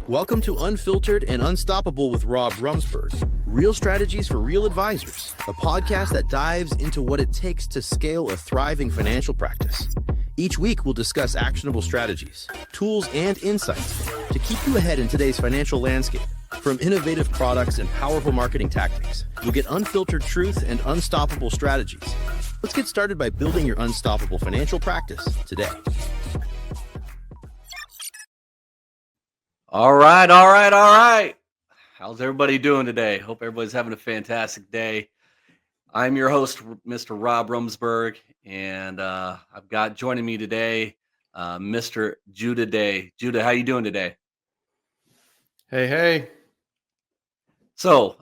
Welcome to Unfiltered and Unstoppable with Romesburg. Real strategies for real advisors, a podcast that dives into what it takes to scale a thriving financial practice. Each week, we'll discuss actionable strategies, tools, and insights to keep you ahead in today's financial landscape. From innovative products and powerful marketing tactics, you'll get unfiltered truth and unstoppable strategies. Let's get started by building your unstoppable financial practice today. All right. How's everybody doing today? Hope everybody's having a fantastic day. I'm your host, Mr. Rob Romesburg, and I've got joining me today, Mr. Judah Day. Judah, how you doing today? Hey. So,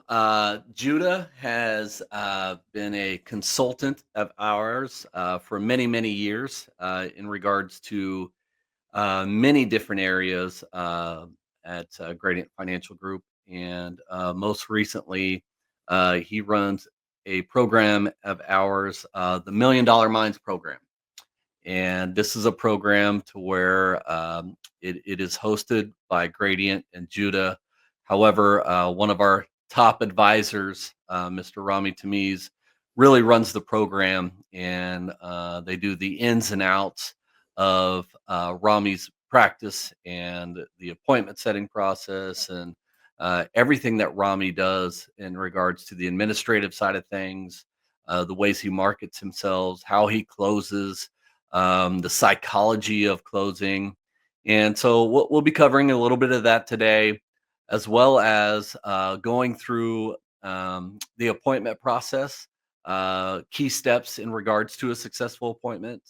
Judah has been a consultant of ours for many, many years in regards to many different areas at Gradient Financial Group. And most recently, he runs a program of ours, the $1 Million Minds program. And this is a program to where it is hosted by Gradient and Judah. However, one of our top advisors, Mr. Rami Tamiz, really runs the program, and they do the ins and outs of Rami's practice and the appointment setting process and everything that Rami does in regards to the administrative side of things, the ways he markets himself, how he closes, the psychology of closing. And so we'll be covering a little bit of that today, as well as going through the appointment process, key steps in regards to a successful appointment,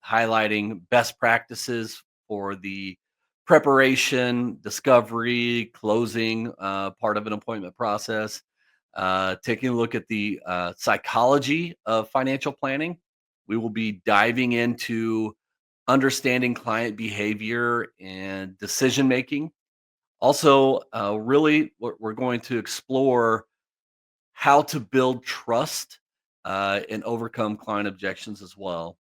highlighting best practices for the preparation, discovery, closing part of an appointment process, taking a look at the psychology of financial planning. We will be diving into understanding client behavior and decision making. Also, really, we're going to explore how to build trust and overcome client objections as well.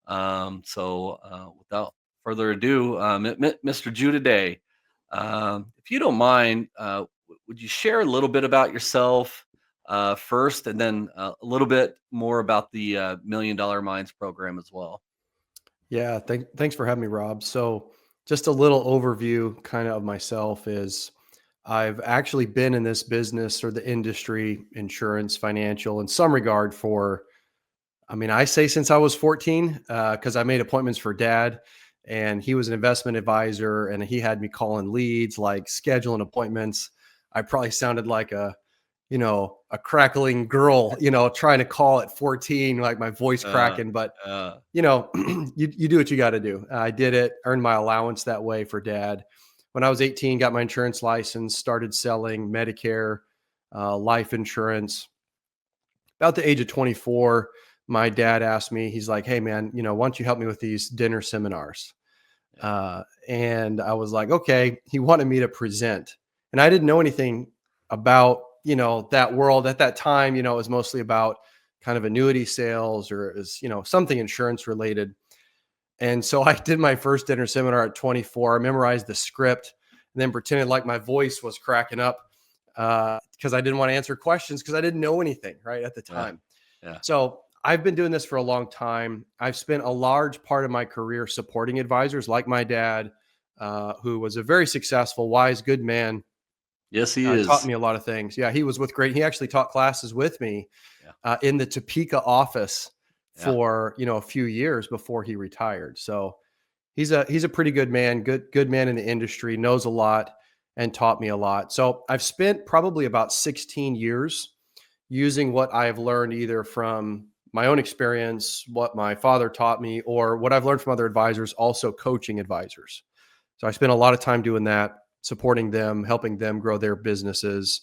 So, without further ado, Mr. Judah Day, if you don't mind, would you share a little bit about yourself first, and then a little bit more about the $1 Million Minds program as well? Yeah, thanks for having me, Rob. So just a little overview kind of myself is I've actually been in this business or the industry, insurance, financial, in some regard I say since I was 14, because I made appointments for dad, and he was an investment advisor, and he had me calling leads, like scheduling appointments. I probably sounded like a crackling girl, trying to call at 14, like my voice cracking, but you do what you got to do. I did it, earned my allowance that way for dad. When I was 18, got my insurance license, started selling Medicare, life insurance. About the age of 24, my dad asked me, he's like, "Hey man, why don't you help me with these dinner seminars?" And I was like, okay. He wanted me to present, and I didn't know anything about, that world at that time. It was mostly about kind of annuity sales, or it was, something insurance related. And so I did my first dinner seminar at 24. I memorized the script and then pretended like my voice was cracking up because I didn't want to answer questions because I didn't know anything right at the time. Yeah. So I've been doing this for a long time. I've spent a large part of my career supporting advisors like my dad, who was a very successful, wise, good man. Yes, he is. Taught me a lot of things. Yeah, he was he actually taught classes with me in the Topeka office for, a few years before he retired. So he's a pretty good man, good man in the industry, knows a lot and taught me a lot. So I've spent probably about 16 years using what I've learned either from my own experience, what my father taught me, or what I've learned from other advisors, also coaching advisors. So I spent a lot of time doing that, supporting them, helping them grow their businesses.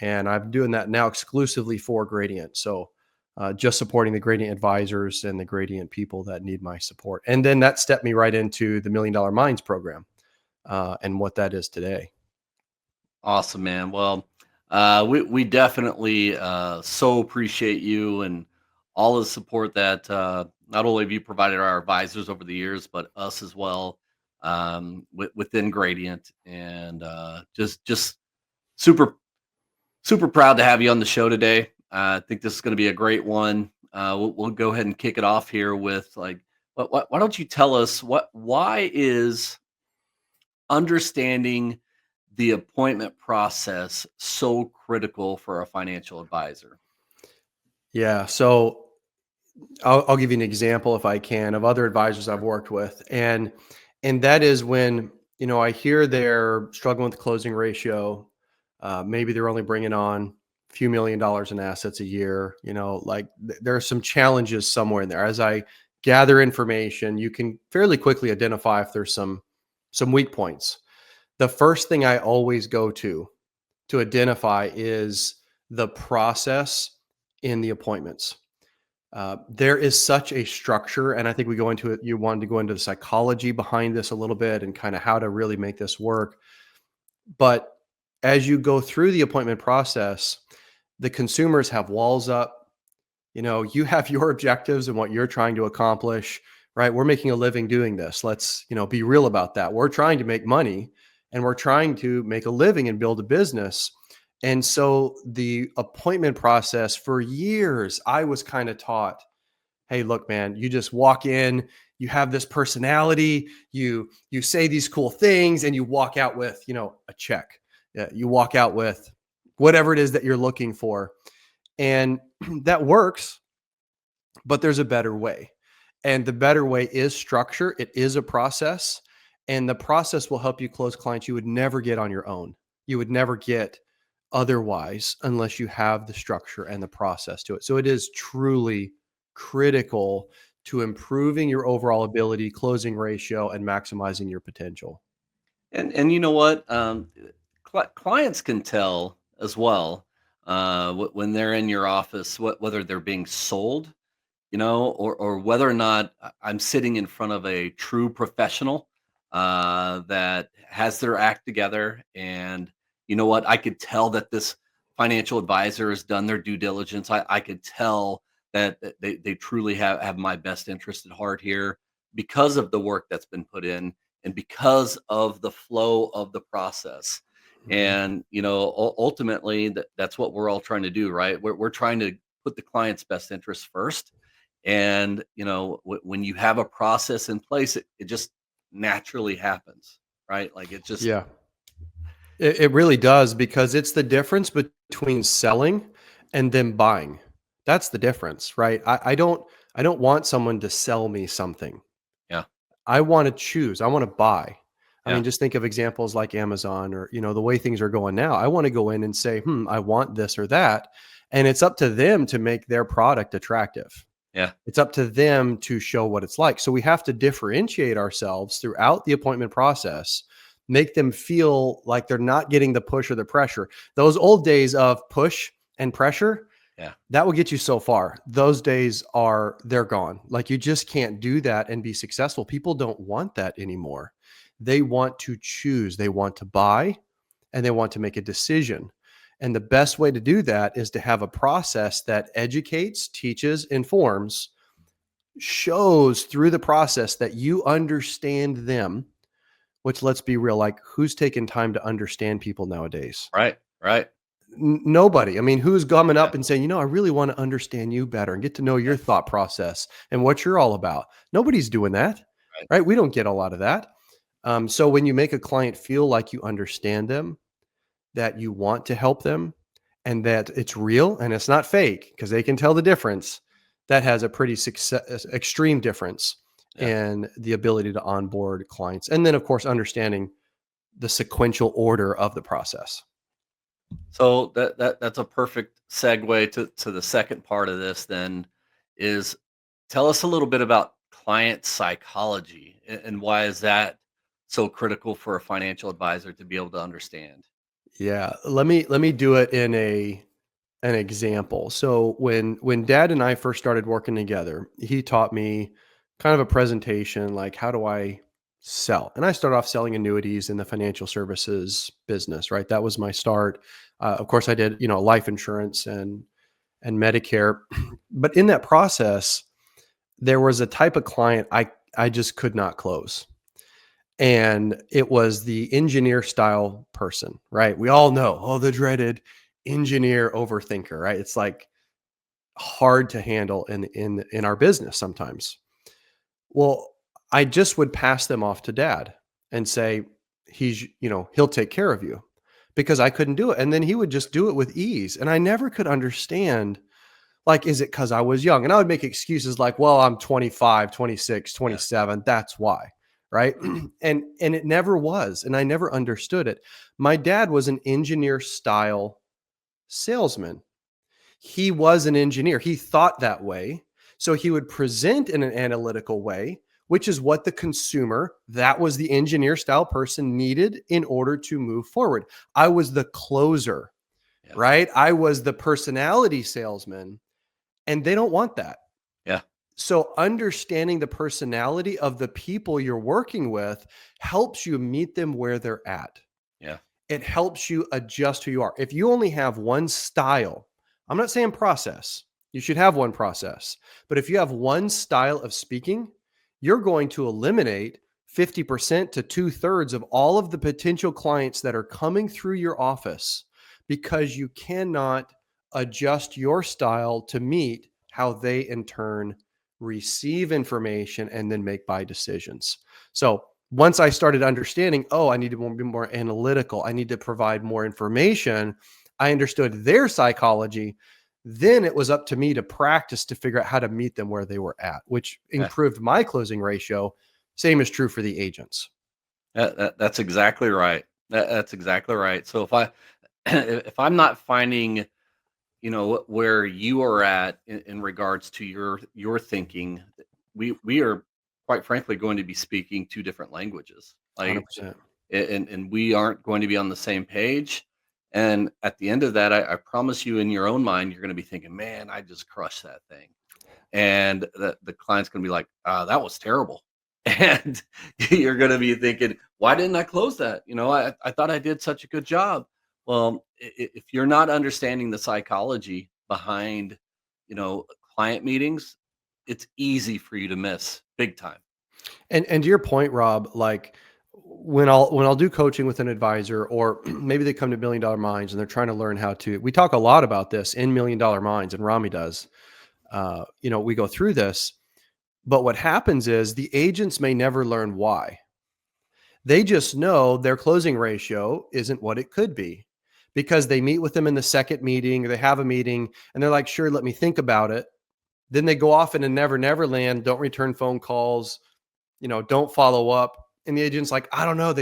And I'm doing that now exclusively for Gradient. So just supporting the Gradient advisors and the Gradient people that need my support. And then that stepped me right into the $1 Million Minds program and what that is today. Awesome, man. Well, we definitely so appreciate you and all the support that not only have you provided our advisors over the years, but us as well. within Gradient, and just super super proud to have you on the show today. I think this is going to be a great one. We'll go ahead and kick it off here with like, why don't you tell us why is understanding the appointment process so critical for a financial advisor? Yeah. So I'll give you an example if I can of other advisors I've worked with. And that is when, I hear they're struggling with the closing ratio. Maybe they're only bringing on a few $1 million in assets a year, like there are some challenges somewhere in there. As I gather information, you can fairly quickly identify if there's some weak points. The first thing I always go to identify is the process in the appointments. There is such a structure, and I think we go into it. You wanted to go into the psychology behind this a little bit and kind of how to really make this work. But as you go through the appointment process, the consumers have walls up. You have your objectives and what you're trying to accomplish, right? We're making a living doing this. Let's, be real about that. We're trying to make money and we're trying to make a living and build a business. And so the appointment process for years, I was kind of taught, hey, look, man, you just walk in, you have this personality, you say these cool things, and you walk out with, a check. You walk out with whatever it is that you're looking for. And that works, but there's a better way. And the better way is structure. It is a process. And the process will help you close clients you would never get on your own. You would never get otherwise unless you have the structure and the process to it. So it is truly critical to improving your overall ability, closing ratio, and maximizing your potential. And you know what? Clients can tell as well when they're in your office, whether they're being sold, or whether or not I'm sitting in front of a true professional that has their act together. And you know what? I could tell that this financial advisor has done their due diligence. I could tell that they truly have my best interest at heart here because of the work that's been put in and because of the flow of the process. Mhm. And ultimately that's what we're all trying to do, right? We're trying to put the client's best interest first. And when you have a process in place, it just naturally happens, right? Like it just Yeah, it really does because it's the difference between selling and then buying. That's the difference, right? I don't want someone to sell me something. yeah, I want to choose. I want to buy. I yeah, mean, just think of examples like Amazon or, the way things are going now. I want to go in and say, I want this or that. And it's up to them to make their product attractive. yeah. It's up to them to show what it's like. So we have to differentiate ourselves throughout the appointment process, make them feel like they're not getting the push or the pressure. Those old days of push and pressure, Yeah. that will get you so far. Those days they're gone. Like you just can't do that and be successful. People don't want that anymore. They want to choose, they want to buy, and they want to make a decision. And the best way to do that is to have a process that educates, teaches, informs, shows through the process that you understand them, which let's be real, like who's taking time to understand people nowadays? Right, right. Nobody. I mean, who's gumming Yeah, up and saying, I really want to understand you better and get to know yeah, your thought process and what you're all about? Nobody's doing that, right. right? We don't get a lot of that. So when you make a client feel like you understand them, that you want to help them, and that it's real and it's not fake because they can tell the difference, that has a pretty extreme difference Yeah. in the ability to onboard clients. And then, of course, understanding the sequential order of the process. So that's a perfect segue to the second part of this then is tell us a little bit about client psychology and why is that so critical for a financial advisor to be able to understand? Yeah, let me do it in an example. So when Dad and I first started working together, he taught me kind of a presentation like how do I sell? And I started off selling annuities in the financial services business, right? That was my start. Of course, I did life insurance and Medicare, but in that process, there was a type of client I just could not close. And it was the engineer style person, right? We all know, oh, the dreaded engineer overthinker, right? It's like hard to handle in our business sometimes. Well, I just would pass them off to dad and say, he'll take care of you, because I couldn't do it. And then he would just do it with ease. And I never could understand, like, is it because I was young? And I would make excuses like, well, I'm 25, 26, Yeah. 27. That's why. Right. And it never was. And I never understood it. My dad was an engineer style salesman. He was an engineer. He thought that way. So he would present in an analytical way, which is what the consumer, that was the engineer style person, needed in order to move forward. I was the closer, Yeah. right? I was the personality salesman, and they don't want that. Yeah. So understanding the personality of the people you're working with helps you meet them where they're at. Yeah. It helps you adjust who you are. If you only have one style, I'm not saying process, you should have one process, but if you have one style of speaking, you're going to eliminate 50% to 2/3 of all of the potential clients that are coming through your office, because you cannot adjust your style to meet how they in turn receive information and then make buy decisions. So once I started understanding, oh, I need to be more analytical, I need to provide more information, I understood their psychology. Then it was up to me to practice to figure out how to meet them where they were at, which Yeah. improved my closing ratio. Same is true for the agents. That's exactly right. That's exactly right. So if I'm not finding, where you are at in regards to your thinking, we are quite frankly going to be speaking two different languages. Like, 100%. and we aren't going to be on the same page. And at the end of that, I promise you, in your own mind, you're going to be thinking, "Man, I just crushed that thing," and the client's going to be like, "That was terrible," and you're going to be thinking, "Why didn't I close that? I thought I did such a good job." Well, if you're not understanding the psychology behind, client meetings, it's easy for you to miss big time. And to your point, Rob, like when I'll do coaching with an advisor, or maybe they come to Million Dollar Minds and they're trying to learn how to, we talk a lot about this in Million Dollar Minds, and Rami does. We go through this, but what happens is the agents may never learn why. They just know their closing ratio isn't what it could be, because they meet with them in the second meeting, or they have a meeting and they're like, sure, let me think about it. Then they go off in a never land, don't return phone calls, don't follow up. And the agent's like, I don't know.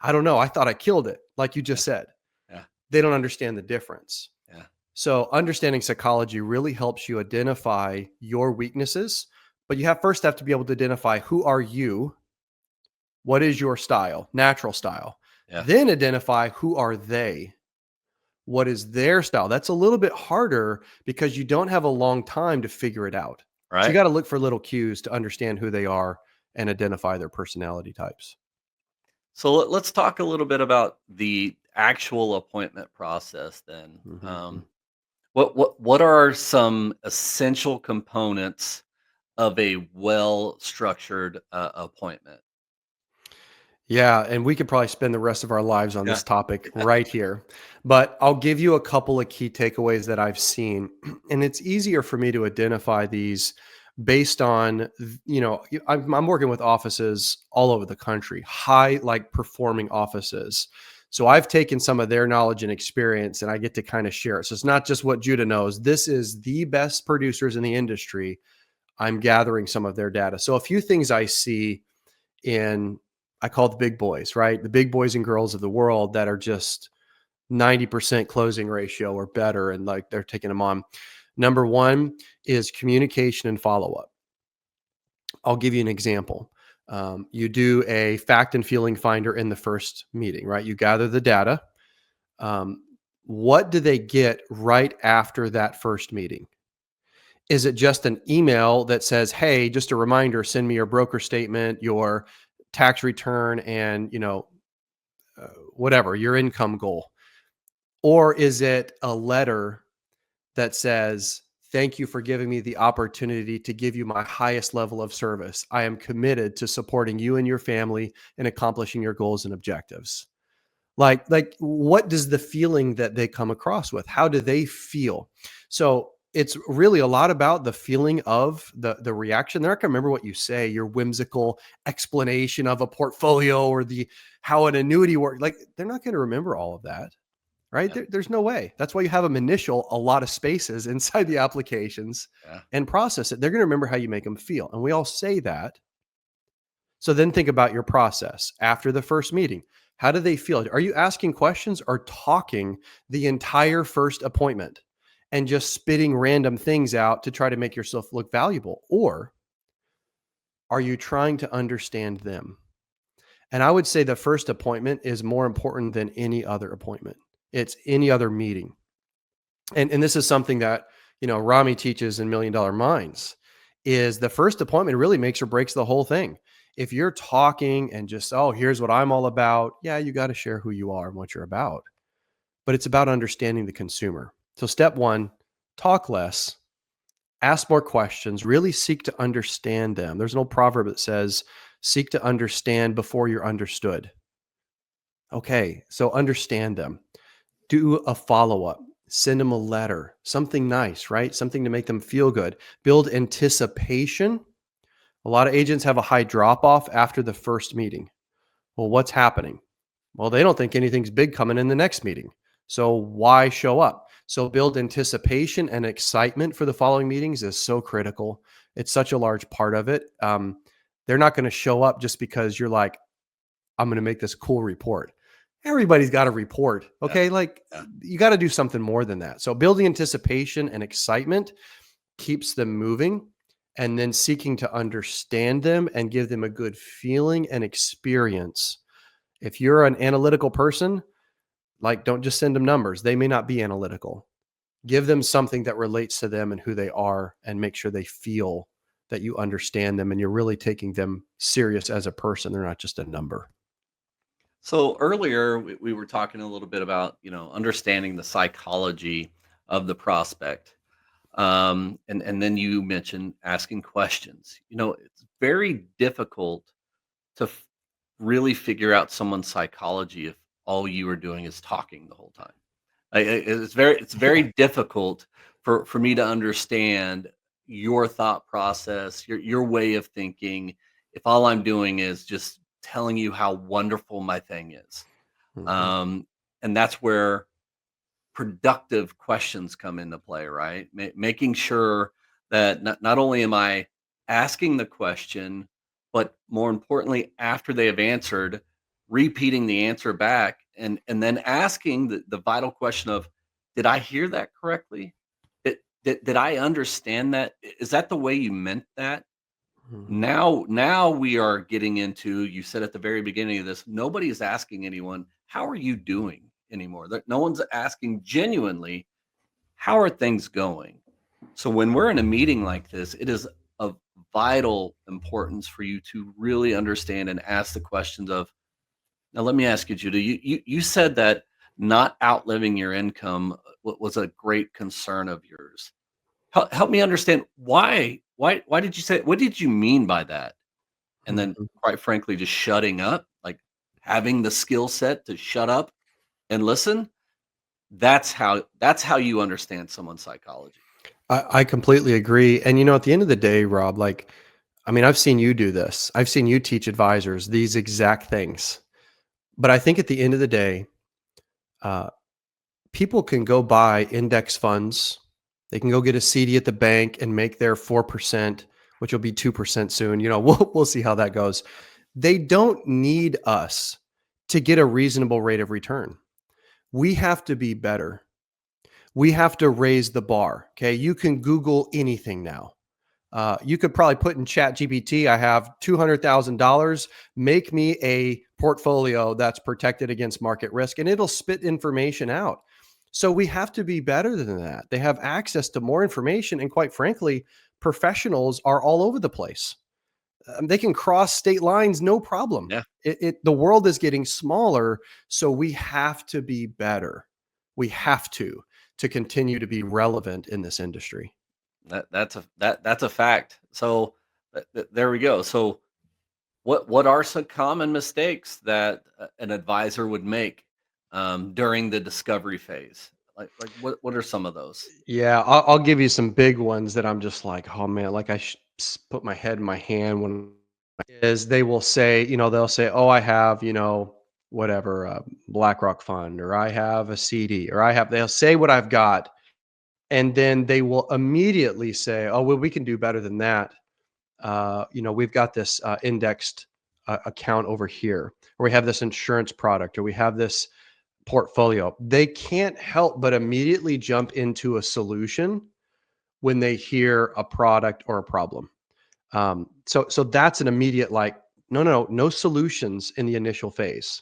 I don't know. I thought I killed it. Like you Yeah, just said, yeah, they don't understand the difference. yeah. So understanding psychology really helps you identify your weaknesses, but you first have to be able to identify, who are you? What is your style, natural style? Yeah. Then identify, who are they? What is their style? That's a little bit harder because you don't have a long time to figure it out. So you Right. got to look for little cues to understand who they are and identify their personality types. So let's talk a little bit about the actual appointment process then. Mhm. What are some essential components of a well structured appointment? Yeah, and we could probably spend the rest of our lives on Yeah. this topic right here. But I'll give you a couple of key takeaways that I've seen. And it's easier for me to identify these based on, I'm working with offices all over the country, high, like, performing offices. So I've taken some of their knowledge and experience and I get to kind of share it. So it's not just what Judah knows. This is the best producers in the industry. I'm gathering some of their data. So a few things I see in, I call the big boys, right? The big boys and girls of the world that are just 90% closing ratio or better, and like they're taking them on. Number one is communication and follow up. I'll give you an example. You do a fact and feeling finder in the first meeting, right? You gather the data. Um, what do they get right after that first meeting? Is it just an email that says, hey, just a reminder, send me your broker statement, your tax return, and whatever your income goal? Or is it a letter that says, Thank you for giving me the opportunity to give you my highest level of service. I am committed to supporting you and your family in accomplishing your goals and objectives. Like what does the feeling that they come across with? How do they feel? So it's really a lot about the feeling of the reaction. They're not gonna remember what you say, your whimsical explanation of a portfolio or the how an annuity works. Like they're not going to remember all of that, right? Yeah. There's no way. That's why you have them initial a lot of spaces inside the applications Yeah. and process it. They're going to remember how you make them feel. And we all say that. So then think about your process after the first meeting. How do they feel? Are you asking questions or talking the entire first appointment and just spitting random things out to try to make yourself look valuable? Or are you trying to understand them? And I would say the first appointment is more important than any other appointment. It's any other meeting. And this is something that, Rami teaches in Million Dollar Minds is the first appointment really makes or breaks the whole thing. If you're talking and just, oh, here's what I'm all about. Yeah, you got to share who you are and what you're about. But it's about understanding the consumer. So step one, talk less, ask more questions, really seek to understand them. There's an old proverb that says, seek to understand before you're understood. Okay, so understand them. Do a follow up, send them a letter, something nice, right? Something to make them feel good. Build anticipation. A lot of agents have a high drop off after the first meeting. Well, what's happening? Well, they don't think anything's big coming in the next meeting. So why show up? So build anticipation and excitement for the following meetings is so critical. It's such a large part of it. They're not going to show up just because you're like, I'm going to make this cool report. Everybody's got a report. Okay. Yeah. Like Yeah. you got to do something more than that. So building anticipation and excitement keeps them moving, and then seeking to understand them and give them a good feeling and experience. If you're an analytical person, like don't just send them numbers. They may not be analytical. Give them something that relates to them and who they are, and make sure they feel that you understand them and you're really taking them serious as a person. They're not just a number. So earlier we were talking a little bit about, understanding the psychology of the prospect. And then you mentioned asking questions. It's very difficult to really figure out someone's psychology if all you are doing is talking the whole time. It's very difficult for me to understand your thought process, your way of thinking, if all I'm doing is just telling you how wonderful my thing is. Mhm. Um, and that's where productive questions come into play, right? Making sure that not only am I asking the question, but more importantly, after they have answered, repeating the answer back and then asking the vital question of, did I hear that correctly? Did I understand that? Is that the way you meant that? Mhm. Now we are getting into, you said at the very beginning of this, nobody is asking anyone, how are you doing anymore? No one's asking genuinely, how are things going? So when we're in a meeting like this, it is of vital importance for you to really understand and ask the questions of, now let me ask you, Judah, you said that not outliving your income was a great concern of yours. Help me understand why did you say, what did you mean by that? And then, Mhm. quite frankly, just shutting up, like having the skill set to shut up and listen, that's how you understand someone's psychology. I completely agree. And at the end of the day, Rob, like, I mean, I've seen you do this. I've seen you teach advisors these exact things. But I think at the end of the day, uh, people can go buy index funds. They can go get a CD at the bank and make their 4%, which will be 2% soon. We'll see how that goes. They don't need us to get a reasonable rate of return. We have to be better. We have to raise the bar. Okay. You can Google anything now. You could probably put in Chat GPT, I have $200,000. Make me a portfolio that's protected against market risk, and it'll spit information out. So we have to be better than that. They have access to more information. And quite frankly, professionals are all over the place. They can cross state lines, no problem. Yeah. The world is getting smaller. So we have to be better. We have to continue to be relevant in this industry. That's a fact. So there we go. So what are some common mistakes that an advisor would make during the discovery phase? Like what are some of those? Yeah, I'll give you some big ones that I'm just like, oh man, like put my head in my hand when is they will say, they'll say, oh, I have, whatever, BlackRock fund, or I have a CD, or they'll say what I've got. And then they will immediately say, oh, well, we can do better than that. We've got this indexed account over here, or we have this insurance product, or we have this portfolio. They can't help but immediately jump into a solution when they hear a product or a problem. So that's an immediate like, no solutions in the initial phase.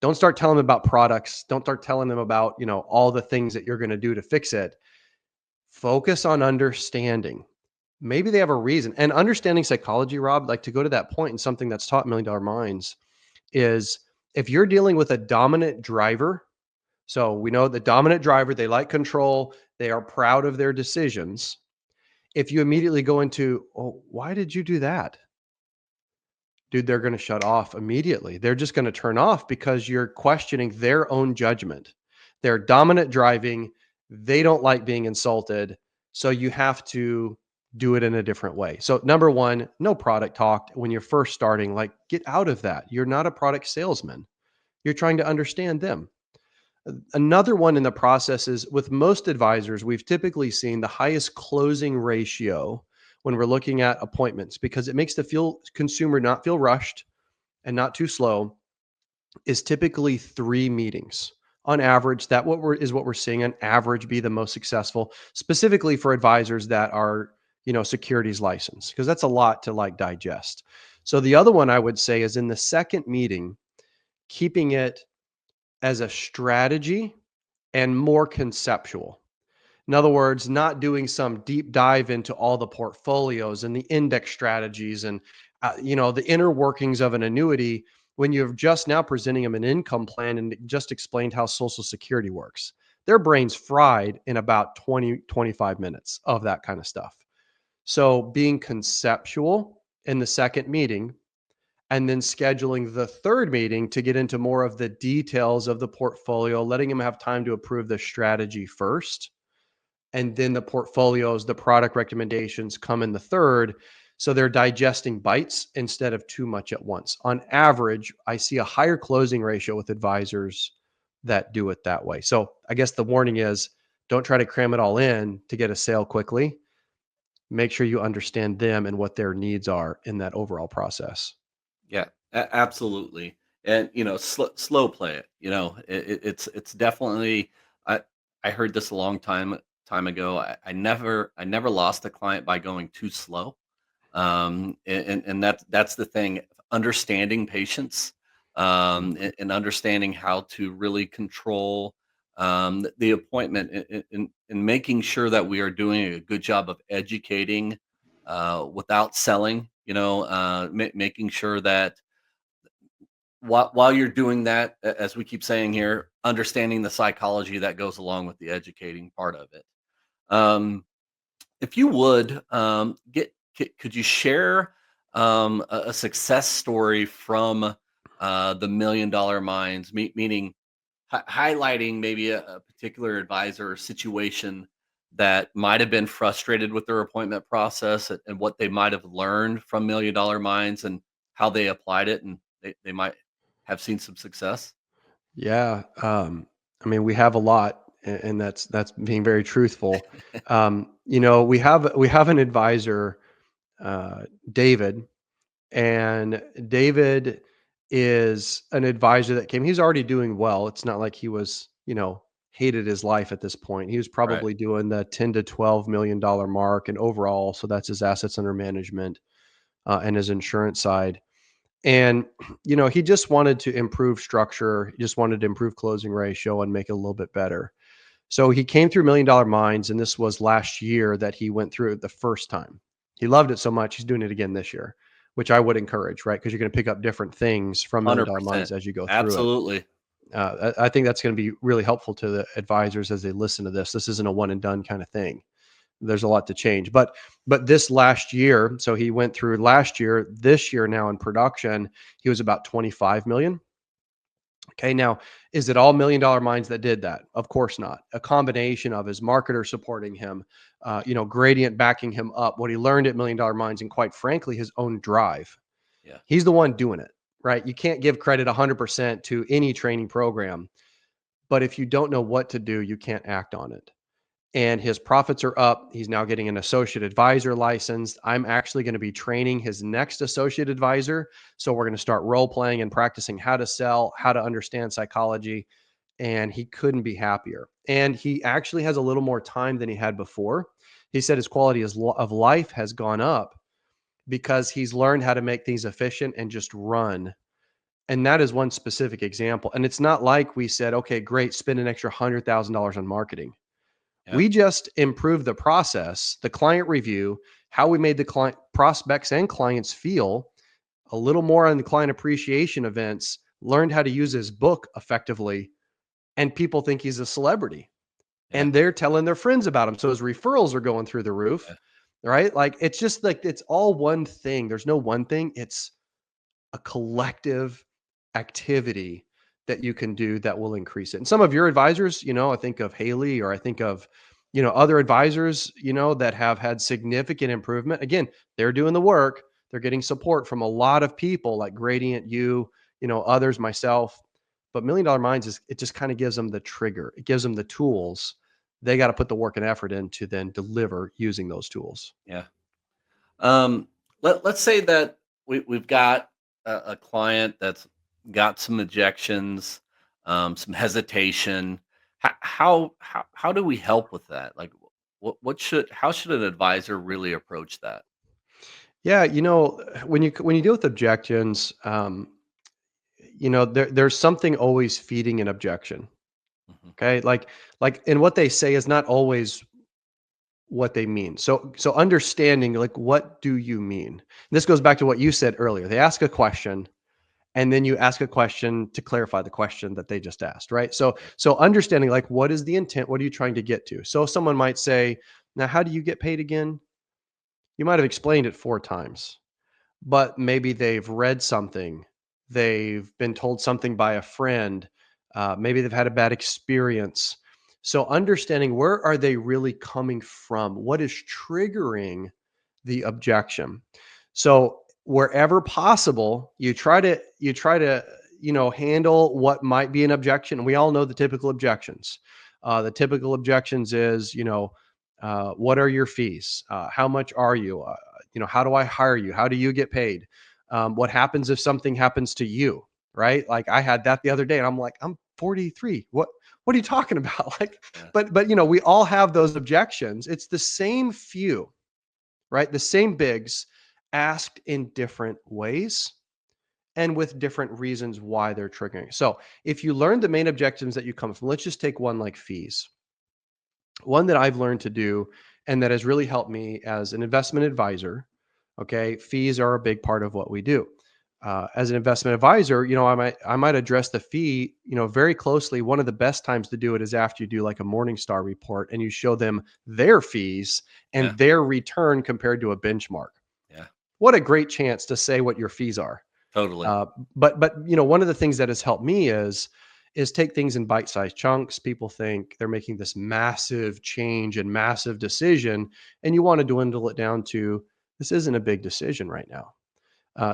Don't start telling them about products. Don't start telling them about, all the things that you're going to do to fix it. Focus on understanding. Maybe they have a reason. And understanding psychology, Rob, like to go to that point and something that's taught $1 Million Minds is if you're dealing with a dominant driver, so we know the dominant driver, they like control, they are proud of their decisions. If you immediately go into, oh, why did you do that? Dude, they're going to shut off immediately. They're just going to turn off because you're questioning their own judgment. They're dominant driving. They don't like being insulted. So you have to do it in a different way. So number one, no product talk when you're first starting, like get out of that. You're not a product salesman. You're trying to understand them. Another one in the process is with most advisors, we've typically seen the highest closing ratio when we're looking at appointments because it makes the consumer not feel rushed and not too slow is typically 3 meetings. On average, what we're seeing on average be the most successful, specifically for advisors that are, securities licensed, because that's a lot to like digest. So the other one I would say is in the second meeting, keeping it as a strategy and more conceptual. In other words, not doing some deep dive into all the portfolios and the index strategies and the inner workings of an annuity when you've just now presenting them an income plan and just explained how Social Security works. Their brain's fried in about 20-25 minutes of that kind of stuff. So being conceptual in the second meeting and then scheduling the third meeting to get into more of the details of the portfolio, letting them have time to approve the strategy first. And then the portfolios, the product recommendations come in the third. So they're digesting bites instead of too much at once. On average, I see a higher closing ratio with advisors that do it that way. So I guess the warning is don't try to cram it all in to get a sale quickly. Make sure you understand them and what their needs are in that overall process. Yeah, absolutely. And slow play it. It's definitely. I heard this a long time ago. I never lost a client by going too slow. And that's the thing. Understanding patience, and understanding how to really control the appointment, and making sure that we are doing a good job of educating without selling. Making sure that while you're doing that, as we keep saying here, understanding the psychology that goes along with the educating part of it. Um, if you would, could you share a success story from the $1 Million Minds, meaning highlighting maybe a particular advisor or situation that might have been frustrated with their appointment process, and what they might have learned from $1 Million Minds and how they applied it, and they might have seen some success? Yeah. I mean, we have a lot, and that's being very truthful. We have an advisor, David, and David is an advisor that came. He's already doing well. It's not like he was, hated his life at this point. He was Right. probably doing the 10 to $12 million mark, and overall, so that's his assets under management and his insurance side. And, he just wanted to improve structure. He just wanted to improve closing ratio and make it a little bit better. So he came through $1 Million Minds, and this was last year that he went through it the first time. He loved it so much, he's doing it again this year, which I would encourage, right? Because you're going to pick up different things from $1 Million 100%. Minds as you go through it. Absolutely. I think that's going to be really helpful to the advisors as they listen to this. This isn't a one and done kind of thing. there's a lot to change. But this last year, so he went through last year, this year now in production, he was about 25 million. Okay, now is it all $1 million minds that did that? Of course not. A combination of his marketer supporting him, Gradient backing him up, what he learned at $1 million minds, and quite frankly, his own drive. Yeah. He's the one doing it, right? You can't give credit 100% to any training program, but if you don't know what to do, you can't act on it. And his profits are up. He's now getting an associate advisor license. I'm actually going to be training his next associate advisor. So we're going to start role playing and practicing how to sell, how to understand psychology. And he couldn't be happier. And he actually has a little more time than he had before. He said his quality of life has gone up because he's learned how to make things efficient and just run. And that is one specific example. And it's not like we said, okay, great, spend an extra $100,000 on marketing. Yeah. We just improved the process, the client review, how we made the client prospects and clients feel, a little more on the client appreciation events, learned how to use his book effectively, and people think he's a celebrity. Yeah. And they're telling their friends about him. So his referrals are going through the roof, Yeah. right? Like it's just like it's all one thing. There's no one thing. It's a collective activity that you can do that will increase it. And some of your advisors, I think of Haley, or I think of, other advisors, that have had significant improvement. Again, they're doing the work. They're getting support from a lot of people like Gradient, others, myself. But $1 Million Minds it just kind of gives them the trigger. It gives them the tools. They got to put the work and effort in to then deliver using those tools. Yeah. Let's say that we've got a client that's got some objections, some hesitation. How do we help with that? Like, how should an advisor really approach that? Yeah, when you deal with objections, there's something always feeding an objection. Mhm. Okay, and what they say is not always what they mean. So understanding, like, what do you mean? And this goes back to what you said earlier. They ask a question, and then you ask a question to clarify the question that they just asked, right? So understanding, like, what is the intent? What are you trying to get to? So someone might say, now, how do you get paid again? You might have explained it 4 times, but maybe they've read something, they've been told something by a friend, maybe they've had a bad experience. So understanding, where are they really coming from? What is triggering the objection? So wherever possible, you try to handle what might be an objection. We all know the typical objections. The typical objections is, what are your fees? How much are you? How do I hire you? How do you get paid? What happens if something happens to you? Right? Like I had that the other day, and I'm like, I'm 43. What are you talking about? Like, Yeah. but we all have those objections. It's the same few, right? The same bigs asked in different ways and with different reasons why they're triggering. So if you learn the main objections that you come from, let's just take one like fees. One that I've learned to do and that has really helped me as an investment advisor. Okay, fees are a big part of what we do. As an investment advisor, I might address the fee, very closely. One of the best times to do it is after you do like a Morningstar report and you show them their fees Yeah. and their return compared to a benchmark. Yeah. What a great chance to say what your fees are. Totally. But one of the things that has helped me is take things in bite-sized chunks. People think they're making this massive change and massive decision, and you want to dwindle it down to, this isn't a big decision right now.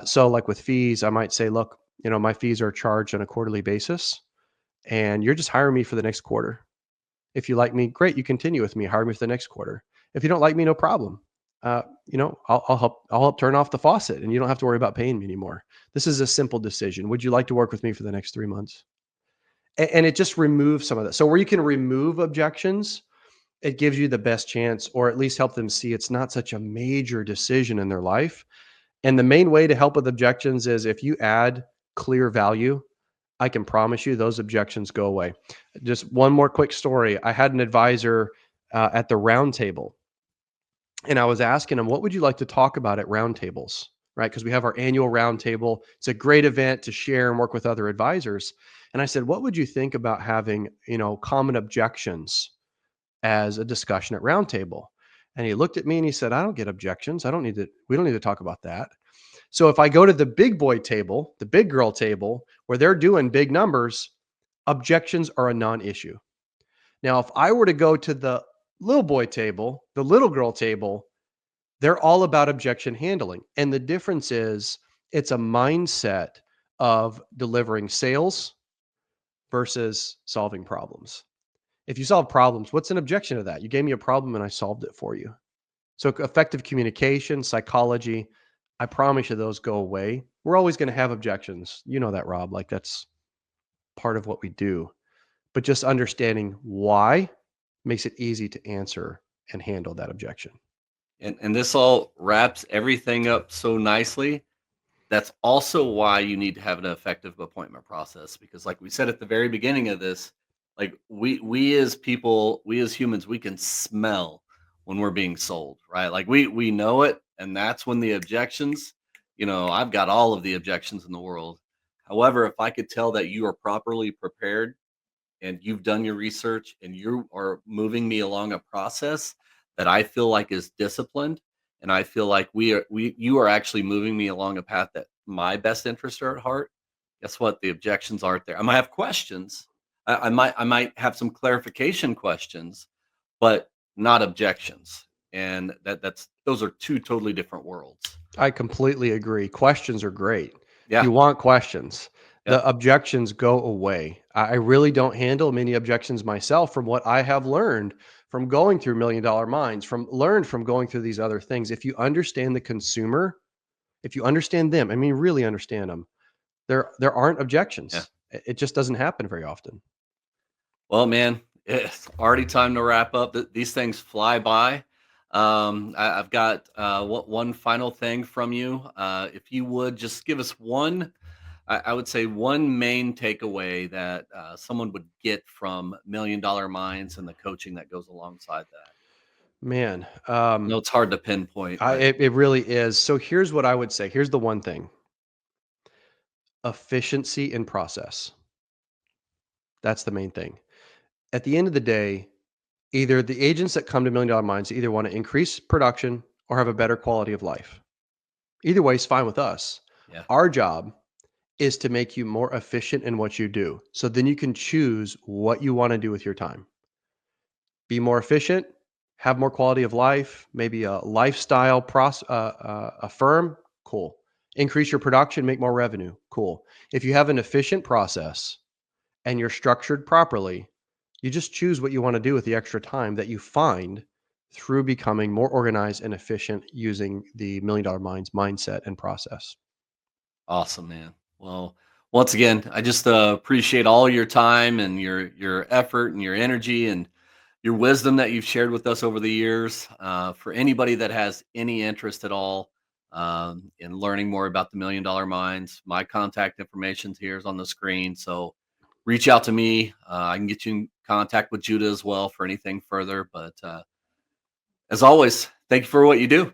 So like with fees, I might say, look, my fees are charged on a quarterly basis, and you're just hiring me for the next quarter. If you like me, great, you continue with me, hire me for the next quarter. If you don't like me, no problem. I'll help turn off the faucet, and you don't have to worry about paying me anymore. This is a simple decision. Would you like to work with me for the next 3 months? And it just removes some of that. So where you can remove objections, it gives you the best chance, or at least help them see it's not such a major decision in their life. And the main way to help with objections is if you add clear value, I can promise you those objections go away. Just one more quick story. I had an advisor at the round table, and I was asking him, what would you like to talk about at roundtables? Right? Because we have our annual roundtable. It's a great event to share and work with other advisors. And I said, what would you think about having, common objections as a discussion at roundtable? And he looked at me and he said, I don't get objections. We don't need to talk about that. So if I go to the big boy table, the big girl table, where they're doing big numbers, objections are a non-issue. Now, if I were to go to the little boy table, the little girl table, they're all about objection handling. And the difference is it's a mindset of delivering sales versus solving problems. If you solve problems, what's an objection to that? You gave me a problem and I solved it for you. So effective communication, psychology, I promise you those go away. We're always going to have objections. You know that, Rob. Like that's part of what we do. But just understanding why makes it easy to answer and handle that objection. And this all wraps everything up so nicely. That's also why you need to have an effective appointment process, because like we said at the very beginning of this, like we as people, we as humans, we can smell when we're being sold, right? Like we know it, and that's when the objections, I've got all of the objections in the world. However, if I could tell that you are properly prepared and you've done your research and you are moving me along a process that I feel like is disciplined, and I feel like you are actually moving me along a path that my best interests are at heart. Guess what? The objections aren't there. I might have questions. I might have some clarification questions, but not objections. And those are two totally different worlds. I completely agree. Questions are great. Yeah. You want questions. Yep. The objections go away. I really don't handle many objections myself from what I have learned from going through $1 Million Minds, from going through these other things. If you understand the consumer, if you understand them, I mean, really understand them, there aren't Yeah. objections. It just doesn't happen very often. Well, man, it's already time to wrap up. These things fly by. I've got one final thing from you. If you would just give us one, I would say one main takeaway that someone would get from $1 Million Minds and the coaching that goes alongside that. Man, No, it's hard to pinpoint, but it really is. So here's what I would say. Here's the one thing: efficiency in process. That's the main thing. At the end of the day, either the agents that come to $1 Million Minds either want to increase production or have a better quality of life. Either way is fine with us. yeah, Our job is to make you more efficient in what you do. So then you can choose what you want to do with your time. Be more efficient, have more quality of life, maybe a lifestyle firm, cool. Increase your production, make more revenue, cool. If you have an efficient process and you're structured properly, you just choose what you want to do with the extra time that you find through becoming more organized and efficient using the $1 Million Minds mindset and process. awesome, man. Well, once again, I just appreciate all your time and your effort and your energy and your wisdom that you've shared with us over the years. For anybody that has any interest at all in learning more about the $1 Million Minds, my contact information here is on the screen. So reach out to me. I can get you in contact with Judah as well for anything further. But as always, thank you for what you do.